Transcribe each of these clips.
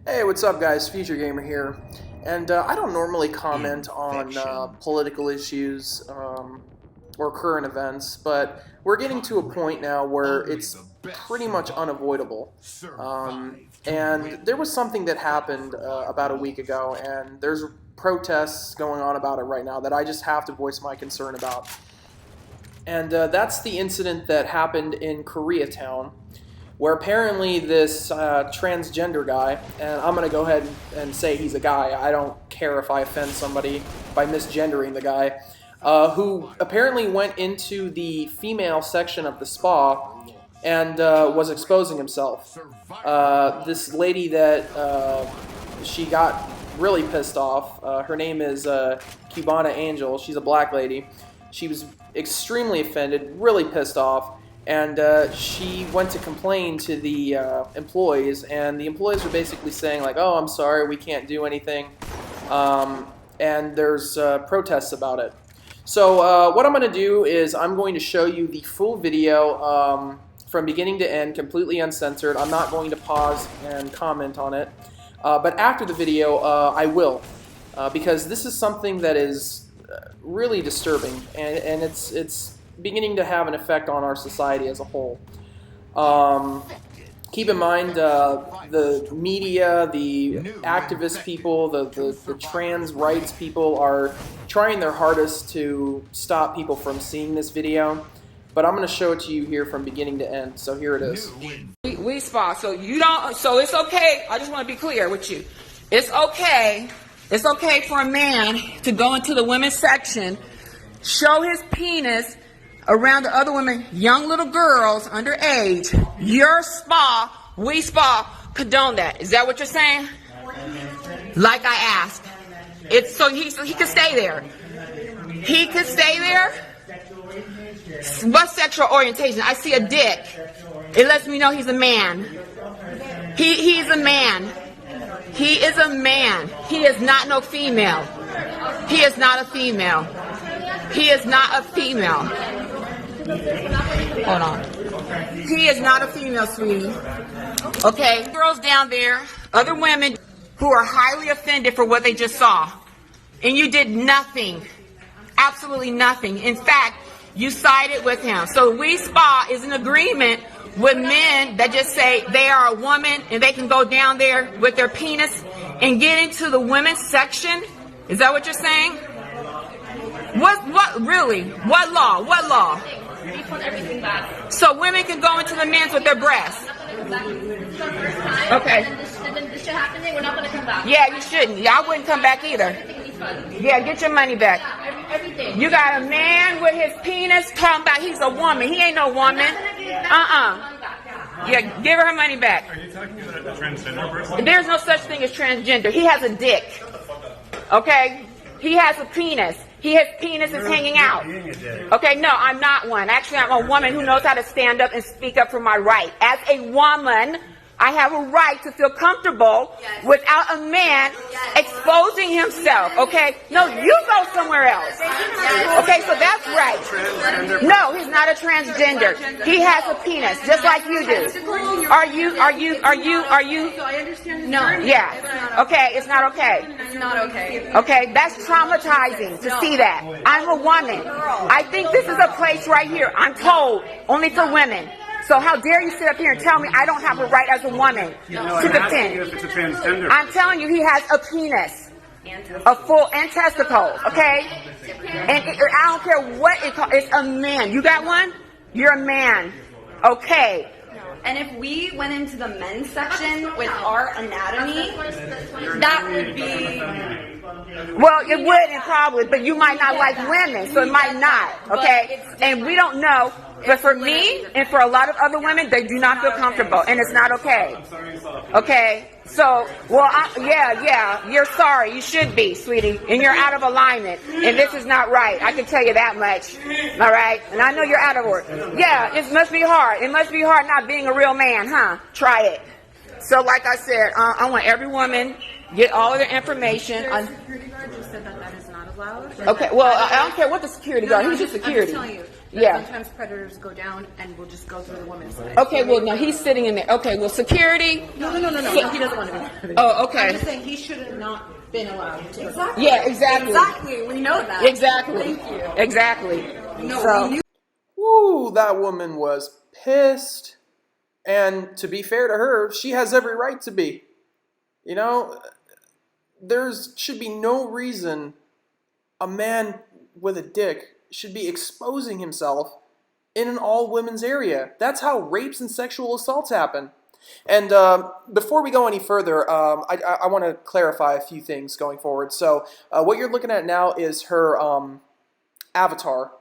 Hey, what's up, guys? Future Gamer here, and I don't normally comment on political issues or current events, but we're getting to a point now where it's pretty much unavoidable. And there was something that happened about a week ago, and there's protests going on about it right now that I just have to voice my concern about. And that's the incident that happened in Koreatown, where apparently this transgender guy, and I'm going to go ahead and say he's a guy, I don't care if I offend somebody by misgendering the guy, who apparently went into the female section of the spa and was exposing himself. This lady that she got really pissed off, her name is Cubana Angel, she's a black lady. She was extremely offended, really pissed off, and she went to complain to the employees, and the employees were basically saying like, oh, I'm sorry, we can't do anything, and there's protests about it. So what I'm going to do is I'm going to show you the full video from beginning to end, completely uncensored. I'm not going to pause and comment on it, but after the video I will, because this is something that is really disturbing, and it's beginning to have an effect on our society as a whole. Keep in mind, the media, the activist people, the trans rights people are trying their hardest to stop people from seeing this video, but I'm going to show it to you here from beginning to end, so here it is. We spa, so you don't, so it's okay, I just want to be clear with you. It's okay for a man to go into the women's section, show his penis around the other women, young little girls underage. Your spa, we spa, condone that. Is that what you're saying? Like I asked. It's so he could stay there. He could stay there. What sexual orientation? I see a dick. It lets me know he's a man. He's a man. He is a man. He is not no female. He is not a female. He is not a female. Hold on. He is not a female, sweetie. Okay? Girls down there, other women who are highly offended for what they just saw. And you did nothing. Absolutely nothing. In fact, you sided with him. So We Spa is in agreement with men that just say they are a woman and they can go down there with their penis and get into the women's section. Is that what you're saying? What really? What law? What law? We put everything back. So women can go into the men's with their breasts. Okay. And then this shit happening, we're not going to come back. Yeah, you shouldn't. Yeah, I wouldn't come back either. Yeah, get your money back. Yeah, everything. You got a man with his penis talking about he's a woman. He ain't no woman. Yeah, give her money back. Are you talking about a transgender person? There's no such thing as transgender. He has a dick. Okay? He has a penis. His penis is hanging out. Okay, no, I'm not one. Actually, I'm a woman who knows how to stand up and speak up for my right. As a woman, I have a right to feel comfortable without a man exposing himself. Okay? No, you go somewhere else. Okay, so that's right. No, he's not a transgender. He has a penis, just like you do. Are you? So I understand. No. Yeah. Okay, it's not okay. It's not okay. Okay, that's traumatizing to see that. I'm a woman. I think this is a place right here, I'm told, only for women. So how dare you sit up here and tell me I don't have a right as a woman to defend? If it's a transgender. I'm telling you, he has a penis, a full and testicles. Okay, and I don't care what it's called. It's a man. You got one? You're a man. Okay. And if we went into the men's section with our anatomy, that would be... Well, it would probably, but you might not like women, so it might not, okay? And we don't know, but for me and for a lot of other women, they do not feel comfortable, and it's not okay. Okay? So, well, yeah, you're sorry. You should be, sweetie, and you're out of alignment, and this is not right. I can tell you that much, all right? And I know you're out of order. Yeah, it must be hard. It must be hard not being a real man, huh? Try it. So, like I said, I want every woman get all of their information. The security guard just said that is not allowed. Okay, well, I don't care what the security guard. He's just security. I'm just telling you. Yeah. Sometimes predators go down and will just go through the women's side. Okay, well, no, he's sitting in there. Okay, well, security. No. He doesn't want to be. Oh, okay. I'm just saying he should have not been allowed to. Exactly. Yeah, exactly. Exactly. We know that. Exactly. Thank you. Exactly. No, So- we knew. Woo, that woman was pissed. And to be fair to her, she has every right to be. You know, should be no reason a man with a dick should be exposing himself in an all-women's area. That's how rapes and sexual assaults happen. And before we go any further, I want to clarify a few things going forward. So what you're looking at now is her avatar,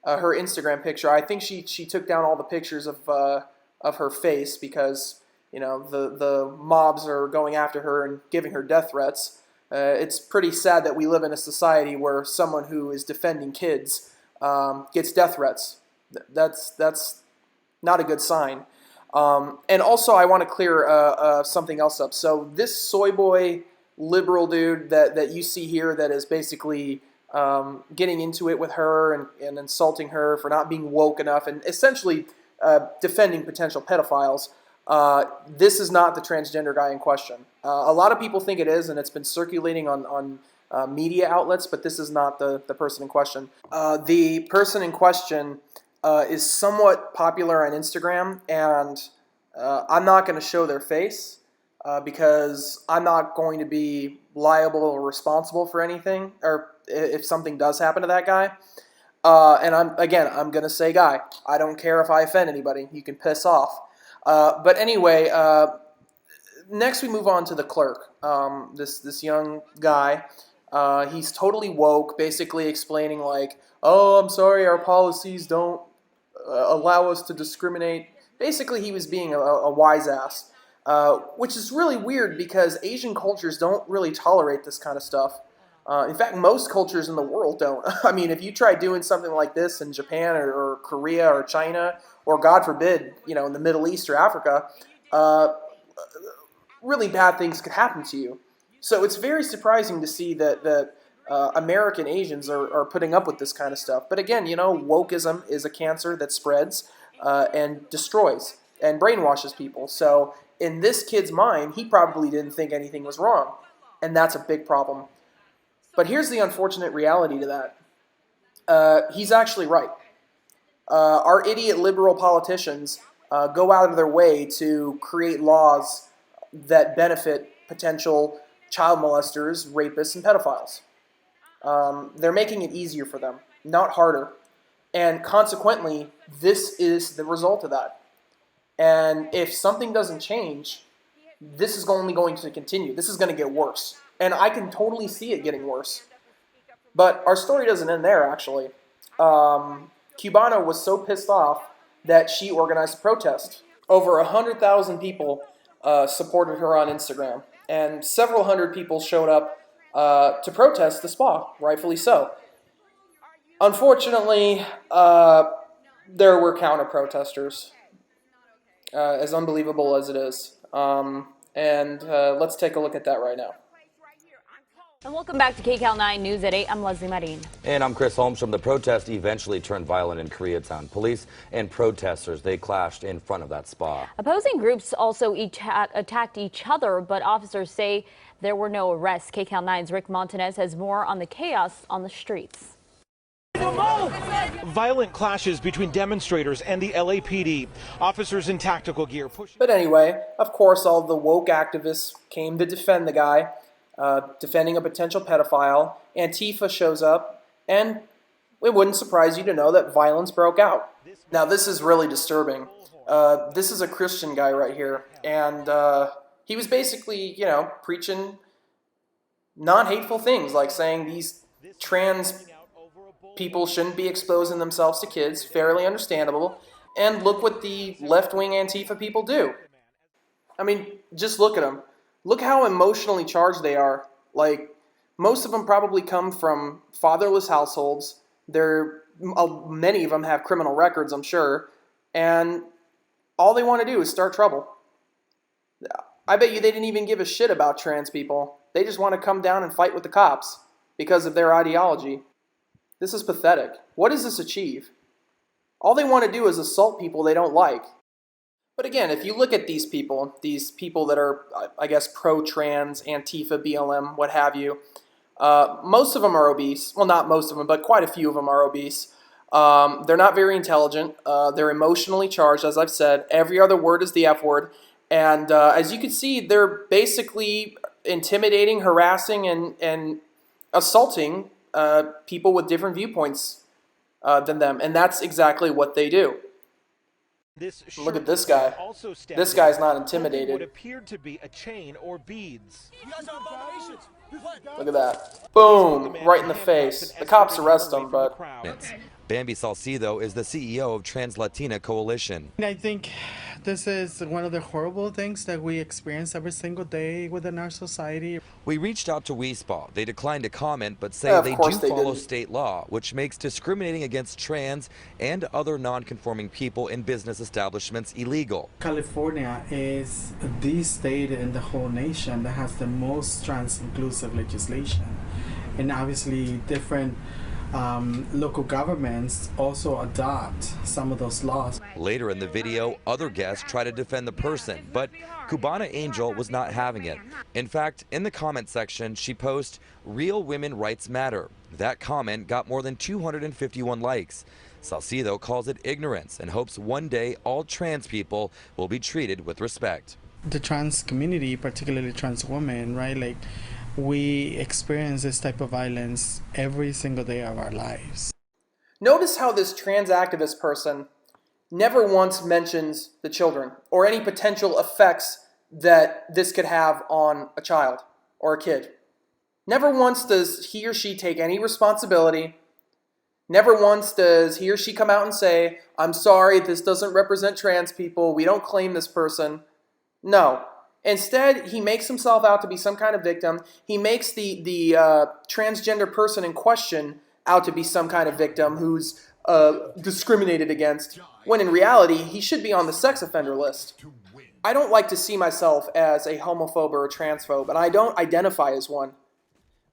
her Instagram picture. I think she took down all the pictures of her face because, you know, the mobs are going after her and giving her death threats. It's pretty sad that we live in a society where someone who is defending kids gets death threats. That's not a good sign. And also, I want to clear something else up. So this soy boy liberal dude that you see here that is basically getting into it with her and insulting her for not being woke enough and essentially defending potential pedophiles, this is not the transgender guy in question. A lot of people think it is, and it's been circulating on media outlets, but this is not the person in question. The person in question is somewhat popular on Instagram, and I'm not going to show their face because I'm not going to be liable or responsible for anything, or if something does happen to that guy. And I'm going to say guy. I don't care if I offend anybody. You can piss off. But anyway, next we move on to the clerk. This young guy. He's totally woke, basically explaining like, oh, I'm sorry, our policies don't allow us to discriminate. Basically, he was being a wise ass, which is really weird because Asian cultures don't really tolerate this kind of stuff. In fact, most cultures in the world don't. I mean, if you try doing something like this in Japan or Korea or China, or God forbid, you know, in the Middle East or Africa, really bad things could happen to you. So it's very surprising to see that American Asians are putting up with this kind of stuff. But again, you know, wokeism is a cancer that spreads and destroys and brainwashes people. So in this kid's mind, he probably didn't think anything was wrong. And that's a big problem. But here's the unfortunate reality to that. He's actually right. Our idiot liberal politicians go out of their way to create laws that benefit potential child molesters, rapists, and pedophiles. They're making it easier for them, not harder. And consequently, this is the result of that. And if something doesn't change, this is only going to continue. This is going to get worse. And I can totally see it getting worse. But our story doesn't end there, actually. Cubano was so pissed off that she organized a protest. Over 100,000 people supported her on Instagram. And several hundred people showed up to protest the spa, rightfully so. Unfortunately, there were counter-protesters, as unbelievable as it is. And let's take a look at that right now. And welcome back to KCAL 9 News at 8. I'm Leslie Marin. And I'm Chris Holmstrom. The protest eventually turned violent in Koreatown. Police and protesters, they clashed in front of that spa. Opposing groups also attacked each other, but officers say there were no arrests. KCAL 9's Rick Montanez has more on the chaos on the streets. Violent clashes between demonstrators and the LAPD. Officers in tactical gear pushing. But anyway, of course, all the woke activists came to defend the guy. Defending a potential pedophile. Antifa shows up, and it wouldn't surprise you to know that violence broke out. Now, this is really disturbing. This is a Christian guy right here, and he was basically, you know, preaching non-hateful things, like saying these trans people shouldn't be exposing themselves to kids, fairly understandable, and look what the left-wing Antifa people do. I mean, just look at them. Look how emotionally charged they are. Like, most of them probably come from fatherless households. Many of them have criminal records, I'm sure. And all they want to do is start trouble. I bet you they didn't even give a shit about trans people. They just want to come down and fight with the cops because of their ideology. This is pathetic. What does this achieve? All they want to do is assault people they don't like. But again, if you look at these people that are, I guess, pro-trans, Antifa, BLM, what have you, most of them are obese. Well, not most of them, but quite a few of them are obese. They're not very intelligent. They're emotionally charged, as I've said. Every other word is the F word. And as you can see, they're basically intimidating, harassing, and assaulting people with different viewpoints than them. And that's exactly what they do. Look at this guy. This guy's not intimidated. What appeared to be a chain or beads. Look at that. Boom, right in the face. The cops arrest him, but... Bambi Salcido is the CEO of Trans Latina Coalition. I think this is one of the horrible things that we experience every single day within our society. We reached out to WeSpa. They declined to comment, but say they do follow state law, which makes discriminating against trans and other non-conforming people in business establishments illegal. California is the state in the whole nation that has the most trans-inclusive legislation. And obviously different local governments also adopt some of those laws. Later in the video, other guests try to defend the person, but Cubana Angel was not having it. In fact, in the comment section, she posts, "Real women rights matter." That comment got more than 251 likes. Salcido calls it ignorance and hopes one day all trans people will be treated with respect. The trans community, particularly trans women, right? Like, we experience this type of violence every single day of our lives. Notice how this trans activist person never once mentions the children or any potential effects that this could have on a child or a kid. Never once does he or she take any responsibility. Never once does he or she come out and say, "I'm sorry, this doesn't represent trans people. We don't claim this person." No. Instead, he makes himself out to be some kind of victim. He makes the transgender person in question out to be some kind of victim who's discriminated against, when in reality, he should be on the sex offender list. I don't like to see myself as a homophobe or a transphobe, and I don't identify as one.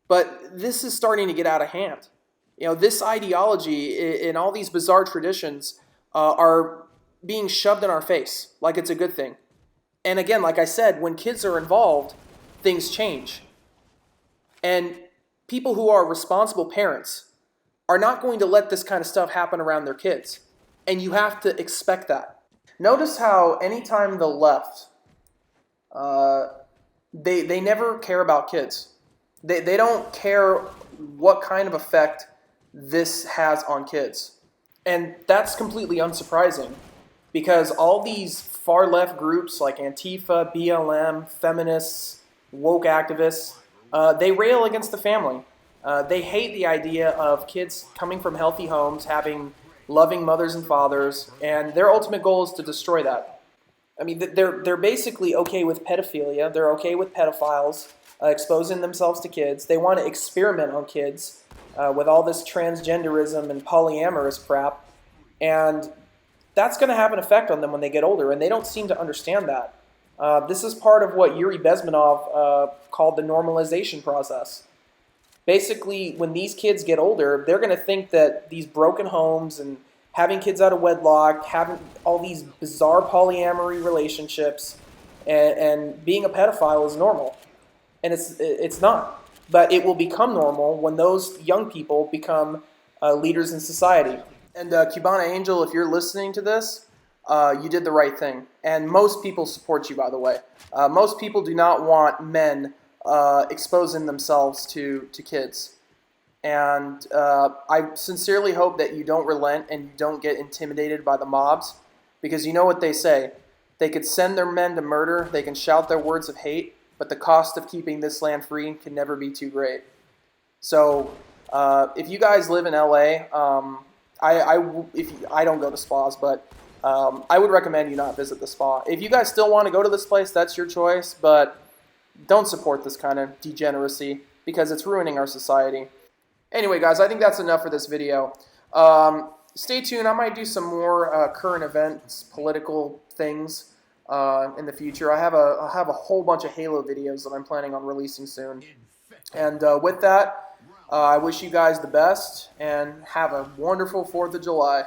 But this is starting to get out of hand. You know, this ideology and all these bizarre traditions are being shoved in our face like it's a good thing. And again, like I said, when kids are involved, things change. And people who are responsible parents are not going to let this kind of stuff happen around their kids. And you have to expect that. Notice how anytime the left, they never care about kids. They don't care what kind of effect this has on kids. And that's completely unsurprising, because all these far left groups like Antifa, BLM, feminists, woke activists, they rail against the family. They hate the idea of kids coming from healthy homes, having loving mothers and fathers, and their ultimate goal is to destroy that. I mean, they're basically okay with pedophilia. They're okay with pedophiles exposing themselves to kids. They want to experiment on kids with all this transgenderism and polyamorous crap, and that's going to have an effect on them when they get older, and they don't seem to understand that. This is part of what Yuri Bezmenov called the normalization process. Basically, when these kids get older, they're going to think that these broken homes and having kids out of wedlock, having all these bizarre polyamory relationships, and being a pedophile is normal. And it's not. But it will become normal when those young people become leaders in society. And Cubana Angel, if you're listening to this, you did the right thing. And most people support you, by the way. Most people do not want men exposing themselves to kids. And I sincerely hope that you don't relent and you don't get intimidated by the mobs, because you know what they say. They could send their men to murder, they can shout their words of hate, but the cost of keeping this land free can never be too great. So if you guys live in LA, I don't go to spas, but I would recommend you not visit the spa. If you guys still want to go to this place, that's your choice, but don't support this kind of degeneracy, because it's ruining our society. Anyway, guys, I think that's enough for this video. Stay tuned. I might do some more current events, political things in the future. I have a whole bunch of Halo videos that I'm planning on releasing soon. And with that, I wish you guys the best, and have a wonderful 4th of July.